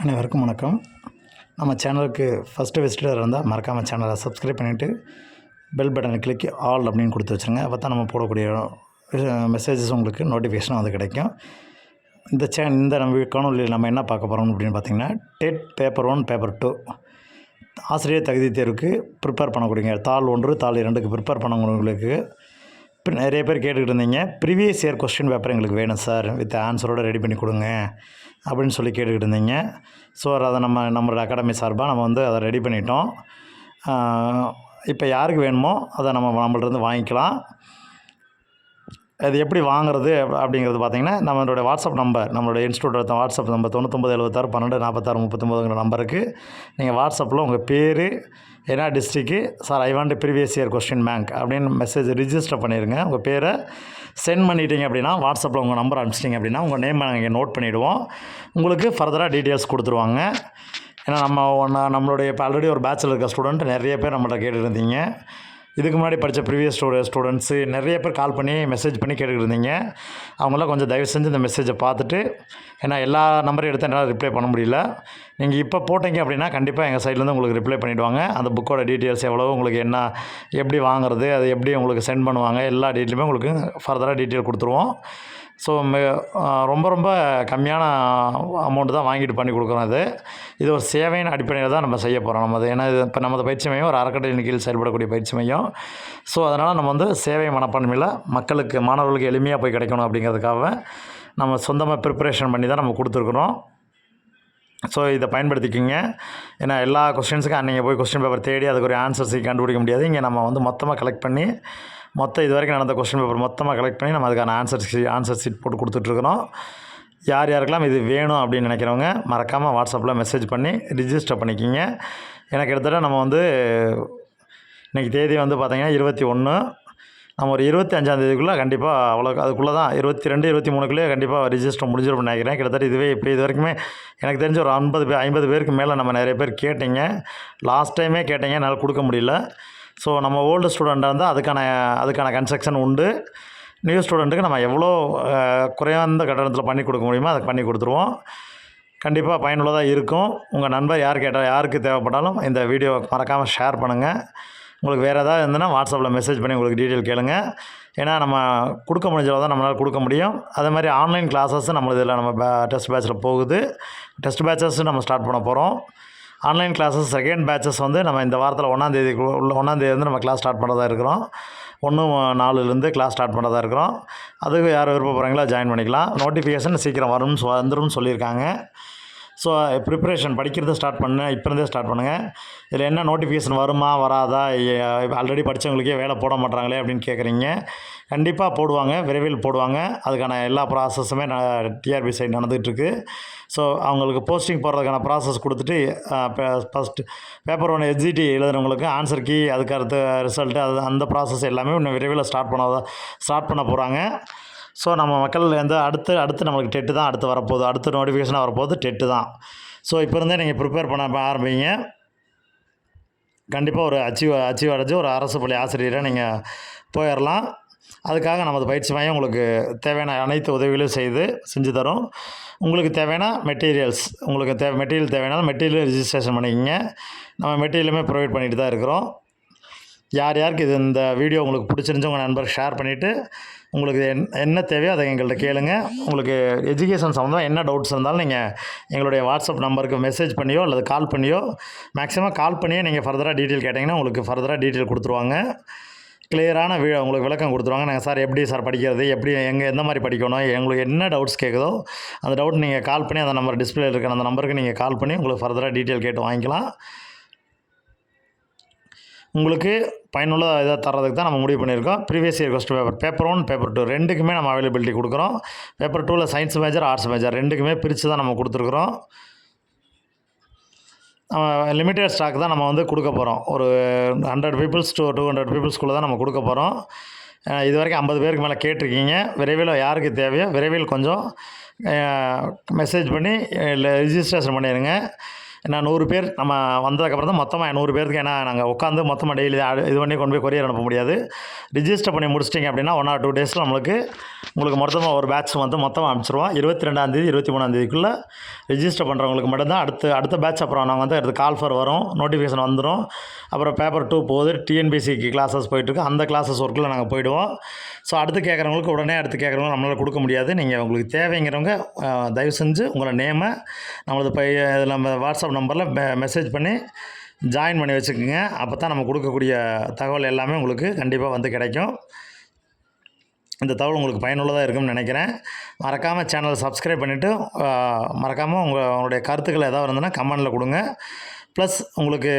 அனைவருக்கும் வணக்கம். நம்ம சேனலுக்கு ஃபஸ்ட்டு விசிட்டர் இருந்தால் மறக்காமல் சேனலை சப்ஸ்கிரைப் பண்ணிவிட்டு பெல் பட்டனை கிளிக் ஆல் அப்படின்னு கொடுத்து வச்சுருங்க. அப்போ தான் நம்ம போடக்கூடிய மெசேஜஸ் உங்களுக்கு நோட்டிஃபிகேஷன் வந்து கிடைக்கும். இந்த நம்ம காணொலியில் நம்ம என்ன பார்க்க போகிறோம் அப்படின்னு பார்த்திங்கன்னா, டெட் பேப்பர் 1 பேப்பர் 2 ஆசிரியர் தகுதி தேர்வுக்கு ப்ரிப்பேர் பண்ணக்கூடியங்க. தாள் 1 தாள் 2க்கு ப்ரிப்பேர் பண்ணவங்களுக்கு இப்போ நிறைய பேர் கேட்டுக்கிட்டு இருந்தீங்க, ப்ரீவியஸ் இயர் கொஸ்டின் பேப்பர் எங்களுக்கு வேணும் சார், வித் ஆன்சரோடு ரெடி பண்ணி கொடுங்க அப்படின்னு சொல்லி கேட்டுக்கிட்டு இருந்தீங்க. ஸோ அதை நம்மளோட அகாடமி சார்பாக நம்ம வந்து அதை ரெடி பண்ணிட்டோம். இப்போ யாருக்கு வேணுமோ அதை நம்மள்ட்ட வாங்கிக்கலாம். அது எப்படி வாங்குறது அப்படிங்கிறது பார்த்திங்கன்னா, நம்மளுடைய வாட்ஸ்அப் நம்பர், நம்மளுடைய இன்ஸ்டியூட்டோட வாட்ஸ்அப் நம்பர் 9976 12 46 39 நம்பருக்கு நீங்கள் வாட்ஸ்அப்பில் உங்கள் பேர், என்ன district, sir I want previous year question bank அப்படின்னு மெசேஜ் ரிஜிஸ்டர் பண்ணிடுங்க. உங்கள் பேரை சென்ட் பண்ணிட்டீங்க அப்படின்னா, வாட்ஸ்அப்பில் உங்கள் நம்பர் அனுப்பிச்சிட்டிங்க அப்படின்னா உங்கள் நேம் நாங்கள் நோட் பண்ணிவிடுவோம். உங்களுக்கு ஃபர்தராக டீட்டெயில்ஸ் கொடுத்துருவாங்க. ஏன்னா நம்மளுடைய இப்போ ஆல்ரெடி ஒரு பேச்சில் இருக்க ஸ்டூடெண்ட் நிறைய பேர் நம்மள்ட்ட கேட்டுருந்தீங்க. இதுக்கு முன்னாடி படித்த ப்ரீவியஸ் ஸ்டூடெண்ட்ஸு நிறைய பேர் கால் பண்ணி மெசேஜ் பண்ணி கேட்டுக்கிட்டு இருந்தீங்க. அவங்களாம் கொஞ்சம் தயவு செஞ்சு இந்த மெசேஜை பார்த்துட்டு, ஏன்னா எல்லா நம்பரையும் எடுத்து என்னால் ரிப்ளை பண்ண முடியல. நீங்கள் இப்போ போட்டிங்க அப்படின்னா கண்டிப்பாக எங்கள் சைட்லேருந்து உங்களுக்கு ரிப்ளை பண்ணிவிடுவாங்க. அந்த புக்கோட டீட்டெயில்ஸ் எவ்வளோ, உங்களுக்கு என்ன, எப்படி வாங்குறது, அது எப்படி உங்களுக்கு சென்ட் பண்ணுவாங்க, எல்லா டீட்டெயிலுமே உங்களுக்கு ஃபர்தராக டீட்டெயில் கொடுத்துருவோம். ஸோ ரொம்ப ரொம்ப கம்மியான அமௌண்ட்டு தான் வாங்கிட்டு பண்ணி கொடுக்குறோம். இது ஒரு சேவையின் அடிப்படையில் தான் நம்ம செய்ய போகிறோம். ஏன்னா இது இப்போ நமது பயிற்சி மையம் ஒரு அறக்கட்டளையின் கீழ் செயல்படக்கூடிய பயிற்சி மையம். ஸோ அதனால் நம்ம வந்து சேவை மனப்பான்மையில் மக்களுக்கு, மாணவர்களுக்கு எளிமையாக போய் கிடைக்கணும் அப்படிங்கிறதுக்காக நம்ம சொந்தமாக ப்ரிப்பரேஷன் பண்ணி தான் நம்ம கொடுத்துருக்குறோம். ஸோ இதை பயன்படுத்திக்கிங்க. ஏன்னா எல்லா கொஸ்டின்ஸுக்கும் நீங்கள் போய் கொஸ்டின் பேப்பர் தேடி அதுக்கு ஒரு ஆன்சர்ஸை கண்டுபிடிக்க முடியாது. இங்கே நம்ம வந்து மொத்தமாக கலெக்ட் பண்ணி, இது வரைக்கும் நடந்த கொஸ்டின் பேப்பர் மொத்தமாக கலெக்ட் பண்ணி நம்ம அதுக்கான ஆன்சர் ஷீட் போட்டு கொடுத்துட்ருக்குறோம். யாருக்கெல்லாம் இது வேணும் அப்படின்னு நினைக்கிறவங்க மறக்காமல் வாட்ஸ்அப்பில் மெசேஜ் பண்ணி ரிஜிஸ்டர் பண்ணிக்கிங்க. எனக்கு கிட்டத்தட்ட நம்ம வந்து இன்றைக்கி தேதி வந்து பார்த்திங்கன்னா 21. நம்ம ஒரு 25ஆம் தேதிக்குள்ளே கண்டிப்பாக அதுக்குள்ளே தான் 22 23க்குள்ளேயே கண்டிப்பாக ரிஜிஸ்டர் முடிஞ்சிடும் நினைக்கிறேன். கிட்டத்தட்ட இது வரைக்குமே எனக்கு தெரிஞ்ச ஒரு 50 பேருக்கு மேலே நம்ம நிறைய பேர் கேட்டீங்க. லாஸ்ட் டைமே கேட்டீங்க, என்னால் கொடுக்க முடியல. ஸோ நம்ம ஓல்டு ஸ்டூடெண்ட்டாக இருந்தால் அதுக்கான கன்ஸ்ட்ரக்ஷன் உண்டு. நியூ ஸ்டூடெண்ட்டுக்கு நம்ம எவ்வளோ குறைந்த கட்டணத்தில் பண்ணி கொடுக்க முடியுமோ அதை பண்ணி கொடுத்துருவோம். கண்டிப்பாக பயனுள்ளதாக இருக்கும். உங்கள் நண்பர் யாருக்கு தேவைப்பட்டாலும் இந்த வீடியோ மறக்காமல் ஷேர் பண்ணுங்கள். உங்களுக்கு வேறு ஏதாவது இருந்ததுன்னா வாட்ஸ்அப்பில் மெசேஜ் பண்ணி உங்களுக்கு டீட்டெயில் கேளுங்க. ஏன்னா நம்ம கொடுக்க முடிஞ்சளவு தான் நம்மளால் கொடுக்க முடியும். அதே மாதிரி ஆன்லைன் கிளாஸஸ் இதில் நம்ம டெஸ்ட் பேட்சில் போகுது. டெஸ்ட் பேட்சஸ் நம்ம ஸ்டார்ட் பண்ண போகிறோம். ஆன்லைன் கிளாஸஸ் செகண்ட் பேட்சஸ் வந்து நம்ம இந்த வாரத்தில் 1ஆம் தேதி நம்ம கிளாஸ் ஸ்டார்ட் பண்ணுறதா இருக்கிறோம். 1/4 கிளாஸ் ஸ்டார்ட் பண்ணுறதா இருக்கிறோம். அதுக்கு யார் விருப்பப்படுறாங்களோ ஜாயின் பண்ணிக்கலாம். நோட்டிஃபிகேஷன் சீக்கிரம் வந்துடும் சொல்லியிருக்காங்க. ஸோ ப்ரிப்பரேஷன் படிக்கிறத இப்போருந்தே ஸ்டார்ட் பண்ணுங்கள். இதில் என்ன நோட்டிஃபிகேஷன் வருமா வராதா, ஆல்ரெடி படித்தவங்களுக்கே வேலை போட மாட்டாங்களே அப்படின்னு கேட்குறீங்க. கண்டிப்பாக போடுவாங்க, விரைவில் போடுவாங்க. அதுக்கான எல்லா ப்ராசஸுமே டிஆர்பி சைட் நடந்துகிட்ருக்கு. ஸோ அவங்களுக்கு போஸ்டிங் போடுறதுக்கான ப்ராசஸ் கொடுத்துட்டு ஃபஸ்ட்டு பேப்பர் 1 எஸ்ஜிடி எழுதுறவங்களுக்கு ஆன்சர் கீ, அதுக்கு அடுத்த ரிசல்ட்டு, அந்த ப்ராசஸ் எல்லாமே இன்னும் விரைவில் ஸ்டார்ட் பண்ண போகிறாங்க. ஸோ நம்ம மக்கள் அடுத்து நம்மளுக்கு டெட்டு தான் அடுத்து வரப்போகுது. அடுத்த நோட்டிஃபிகேஷனாக வரப்போகுது டெட்டு தான். ஸோ இப்போ இருந்தே நீங்கள் ப்ரிப்பேர் பண்ண ஆரம்பிங்க. கண்டிப்பாக ஒரு அச்சீவ் அடைஞ்சு ஒரு அரசு பள்ளி ஆசிரியராக நீங்கள் போயிடலாம். அதுக்காக நமது பயிற்சி மையம் உங்களுக்கு தேவையான அனைத்து உதவிகளையும் செஞ்சு தரும். உங்களுக்கு தேவையான மெட்டீரியல் தேவையானாலும் மெட்டீரியல் ரிஜிஸ்ட்ரேஷன் பண்ணிக்கோங்க. நம்ம மெட்டீரியலுமே ப்ரொவைட் பண்ணிட்டு தான் இருக்கிறோம். யாருக்கு இந்த வீடியோ உங்களுக்கு பிடிச்சிருந்துச்சு உங்கள் நண்பருக்கு ஷேர் பண்ணிவிட்டு, உங்களுக்கு என்ன தேவையோ அதை எங்கள்கிட்ட கேளுங்க. உங்களுக்கு எஜுகேஷன் சம்மந்தமாக என்ன டவுட்ஸ் இருந்தாலும் நீங்கள் எங்களுடைய வாட்ஸ்அப் நம்பருக்கு மெசேஜ் பண்ணியோ அல்லது கால் பண்ணியோ, மேக்ஸிமம் கால் பண்ணியே நீங்கள் ஃபர்தராக டீட்டெயில் கேட்டிங்கன்னா உங்களுக்கு ஃபர்தராக டீட்டெயில் கொடுத்துருவாங்க. கிளியரான உங்களுக்கு விளக்கம் கொடுத்துருவாங்க. நாங்கள் சார் எப்படி சார் படிக்கிறது, எந்த மாதிரி படிக்கணும், உங்களுக்கு என்ன டவுட்ஸ் கேட்குதோ அந்த டவுட் நீங்கள் கால் பண்ணி அந்த நம்பர் டிஸ்பிளே இருக்கிற அந்த நம்பருக்கு நீங்கள் கால் பண்ணி உங்களுக்கு ஃபர்தராக டீட்டெயில் கேட்டு வாங்கிக்கலாம். உங்களுக்கு பயனுள்ள இதாக தர்றதுக்கு தான் நம்ம முடிவு பண்ணியிருக்கோம். Previous year question paper 1 paper 2 ரெண்டுக்குமே நம்ம அவைலபிலிட்டி கொடுக்குறோம். பேப்பர் 2ல் சயின்ஸ் மேஜர், ஆர்ட்ஸ் மேஜர் ரெண்டுக்குமே பிரித்து தான் நம்ம கொடுத்துருக்குறோம். லிமிட்டட் ஸ்டாக் தான் நம்ம வந்து கொடுக்க போகிறோம். ஒரு 100 பீப்புள்ஸ் to 200 பீப்புள்ஸ்குள்ளே தான் நம்ம கொடுக்க போகிறோம். இது வரைக்கும் 50 பேருக்கு மேலே கேட்டிருக்கீங்க. விரைவில் யாருக்கு தேவையோ விரைவில் கொஞ்சம் மெசேஜ் பண்ணி ரிஜிஸ்ட்ரேஷன் பண்ணிடுங்க. ஏன்னா 100 பேர் நம்ம வந்ததுக்கப்புறம் தான் மொத்தமாக 100 பேருக்கு, ஏன்னா நாங்கள் உட்காந்து மொத்தமாக டெய்லி இது பண்ணி கொண்டு போய் கொரியர் அனுப்ப முடியாது. ரிஜிஸ்டர் பண்ணி முடிச்சிட்டிங்க அப்படின்னா 1 or 2 டேஸில் உங்களுக்கு மொத்தமாக ஒரு பேட்ச் வந்து மொத்தமாக அனுப்பிச்சிருவோம். 22ஆந்தேதி 23ஆந்தேதிக்குள்ளே ரிஜிஸ்டர் பண்ணுறவங்களுக்கு மட்டும்தான் அடுத்த பேட்ச். அப்புறம் நாங்கள் வந்து அடுத்து கால் ஃபர் வரும், நோட்டிஃபிகேஷன் வந்துடும். அப்புறம் பேப்பர் 2 போகுது, டிஎன்பிசிக்கு கிளாஸஸ் போயிட்டுருக்கு, அந்த கிளாஸஸ் ஒர்க்கில் நாங்கள் போயிடுவோம். ஸோ அடுத்து கேட்குறவங்களுக்கு உடனே அடுத்து கேட்குறவங்க நம்மளால் கொடுக்க முடியாது. நீங்கள் உங்களுக்கு தேவைங்கிறவங்க தயவு செஞ்சு உங்களை நேமை நம்மளது இதில் நம்ம வாட்ஸ்அப் நம்பரில் மெசேஜ் பண்ணி ஜாயின் பண்ணி வச்சுக்கோங்க. அப்போ தான் நம்ம கொடுக்கக்கூடிய தகவல் எல்லாமே உங்களுக்கு கண்டிப்பாக வந்து கிடைக்கும். இந்த தகவல் உங்களுக்கு பயனுள்ளதாக இருக்கும்னு நினைக்கிறேன். மறக்காமல் சேனலை சப்ஸ்கிரைப் பண்ணிவிட்டு மறக்காமல் உங்களுடைய கருத்துக்கள் ஏதாவது இருந்ததுன்னா கமெண்டில் கொடுங்க. ப்ளஸ் உங்களுக்கு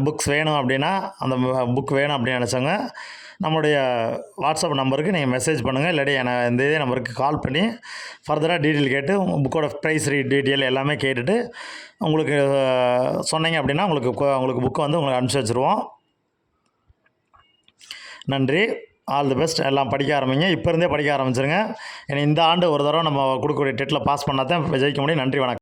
புக்ஸ் வேணும் அப்படின்னா, அந்த புக் வேணும் அப்படின்னு நினச்சவங்க நம்மளுடைய வாட்ஸ்அப் நம்பருக்கு நீங்கள் மெசேஜ் பண்ணுங்கள். இல்லாட்டி இந்த இதே நம்பருக்கு கால் பண்ணி ஃபர்தராக டீட்டெயில் கேட்டு புக்கோட ப்ரைஸ் டீட்டெயில் எல்லாமே கேட்டுட்டு உங்களுக்கு சொன்னீங்க அப்படின்னா உங்களுக்கு புக்கை வந்து உங்களுக்கு அனுப்பிச்சி வச்சுருவோம். நன்றி. All the best. எல்லாம் படிக்க ஆரம்பிங்க. இப்போ இருந்தே படிக்க ஆரம்பிச்சிருங்க. ஏன்னா இந்த ஆண்டு ஒரு தடவை நம்ம கொடுக்கக்கூடிய டெட்டில் பாஸ் பண்ணால் தான் ஜெயிக்க முடியும். நன்றி, வணக்கம்.